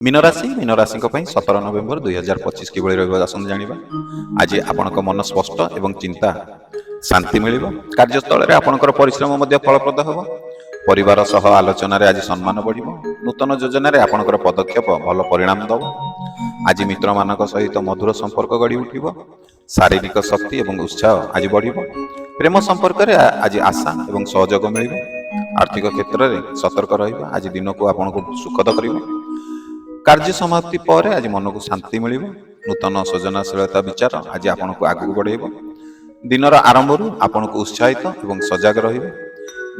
Mean राशि 17 नवेम्बर 2025 किभଳି ରହିବ ଆସନ୍ତୁ ଜାଣିବା। ଆଜି ଆପଣଙ୍କ ମନ ସ୍ପଷ୍ଟ ଏବଂ ଚିନ୍ତା ଶାନ୍ତି ମିଳିବ। କାର୍ଯ୍ୟସ୍ଥଳରେ ଆପଣଙ୍କର ପରିଶ୍ରମ ମଧ୍ୟ ଫଳପ୍ରଦ ହେବ। ପରିବାର ସହ ଆଲୋଚନାରେ ଆଜି ସମ୍ମାନ ବଢ଼ିବ। ନୂତନ ଯୋଜନାରେ ଆପଣଙ୍କର ପଦକ୍ଷେପ ଭଲ ପରିଣାମ ଦେବ। ଆଜି ମିତ୍ରମାନଙ୍କ ସହିତ ମଧୁର ସମ୍ପର୍କ ଗଢ଼ି ଉଠିବ। ଶାରୀରିକ ଶକ୍ତି ଏବଂ ଉତ୍ସାହ ଆଜି ବଢ଼ିବ। ପ୍ରେମ ସମ୍ପର୍କରେ ଆଜି ଆଶା ଏବଂ ସହଯୋଗ ମିଳିବ। ଆର୍ଥିକ କ୍ଷେତ୍ରରେ ସତର୍କ ରହିବା ଆଜି ଦିନକୁ ଆପଣଙ୍କୁ ସୁଖଦ କରିବ। କାର୍ଯ୍ୟ ସମାପ୍ତି ପରେ ଆଜି ମନକୁ ଶାନ୍ତି ମିଳିବ। ନୂତନ ସୃଜନଶୀଳତା ବିଚାର ଆଜି ଆପଣଙ୍କୁ ଆଗକୁ ବଢ଼ାଇବ। ଦିନର ଆରମ୍ଭରୁ ଆପଣଙ୍କୁ ଉତ୍ସାହିତ ଏବଂ ସଜାଗ ରହିବେ।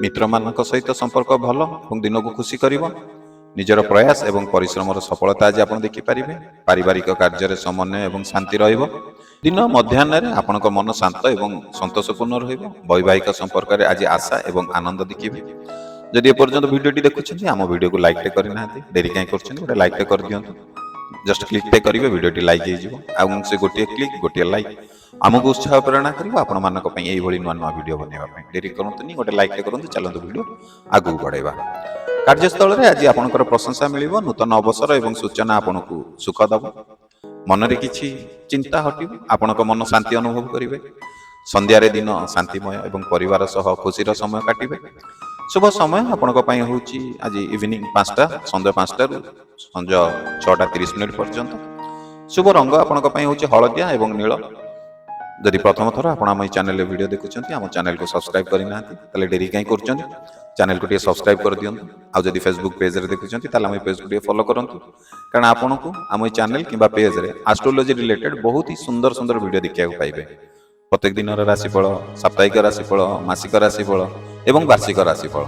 ମିତ୍ରମାନଙ୍କ ସହିତ ସମ୍ପର୍କ ଭଲ ଏବଂ ଦିନକୁ ଖୁସି କରିବ। ନିଜର ପ୍ରୟାସ ଏବଂ ପରିଶ୍ରମର ସଫଳତା ଆଜି ଆପଣ ଦେଖିପାରିବେ। ପାରିବାରିକ କାର୍ଯ୍ୟରେ ସମନ୍ୱୟ ଏବଂ ଶାନ୍ତି ରହିବ। ଦିନ ମଧ୍ୟାହ୍ନରେ ଆପଣଙ୍କ ମନ ଶାନ୍ତ ଏବଂ ସନ୍ତୋଷପୂର୍ଣ୍ଣ ରହିବ। ବୈବାହିକ ସମ୍ପର୍କରେ ଆଜି ଆଶା ଏବଂ ଆନନ୍ଦ ଦେଖିବେ। ଯଦି ଏପର୍ଯ୍ୟନ୍ତ ଭିଡ଼ିଓଟି ଦେଖୁଛନ୍ତି ଆମ ଭିଡ଼ିଓକୁ ଲାଇକ୍ଟେ କରିନାହାନ୍ତି, ଡେରି କାହିଁ କରୁଛନ୍ତି? ଗୋଟେ ଲାଇକ୍ଟେ କରିଦିଅନ୍ତୁ। ଜଷ୍ଟ କ୍ଲିକ୍ଟେ କରିବେ, ଭିଡ଼ିଓଟି ଲାଇକ୍ ହେଇଯିବ। ଆଉ ସେ ଗୋଟିଏ କ୍ଲିକ୍, ଗୋଟିଏ ଲାଇକ୍ ଆମକୁ ଉତ୍ସାହ ପ୍ରେରଣା କରିବ ଆପଣମାନଙ୍କ ପାଇଁ ଏଇଭଳି ନୂଆ ନୂଆ ଭିଡ଼ିଓ ବନେଇବା ପାଇଁ। ଡେରି କରନ୍ତୁନି, ଗୋଟେ ଲାଇକ୍ଟେ କରନ୍ତୁ। ଚାଲନ୍ତୁ ଭିଡ଼ିଓ ଆଗକୁ ବଢ଼ାଇବା। କାର୍ଯ୍ୟସ୍ଥଳରେ ଆଜି ଆପଣଙ୍କର ପ୍ରଶଂସା ମିଳିବ। ନୂତନ ଅବସର ଏବଂ ସୂଚନା ଆପଣଙ୍କୁ ସୁଖ ଦେବ। ମନରେ କିଛି ଚିନ୍ତା ହଟିବ, ଆପଣଙ୍କ ମନ ଶାନ୍ତି ଅନୁଭବ କରିବେ। ସନ୍ଧ୍ୟାରେ ଦିନ ଶାନ୍ତିମୟ ଏବଂ ପରିବାର ସହ ଖୁସିର ସମୟ କାଟିବେ। शुभ समय आपणक हूँ आज इवनिंग 5टा सन्ध्या 5टारू संज 6:30 पर्यंत। शुभ रंग आपणक हूँ हलदिया एवं नील। जदि प्रथम थर आप चैनल वीडियो देखुं आम चैनल को सब्सक्राइब करना डेरी कहीं कर चैनल को सब्सक्राइब कर दिंतु। आउ जदि फेसबुक पेज रे देखुं पेज को फॉलो करूँ, कारण आपन को आम चैनल कि पेज रे एस्ट्रोलॉजी रिलेटेड बहुत ही सुंदर सुंदर वीडियो देखा पाइबे। प्रत्येक दिन राशिफल, साप्ताहिक राशिफल, मासिक राशिफल एवं वार्षिक राशिफल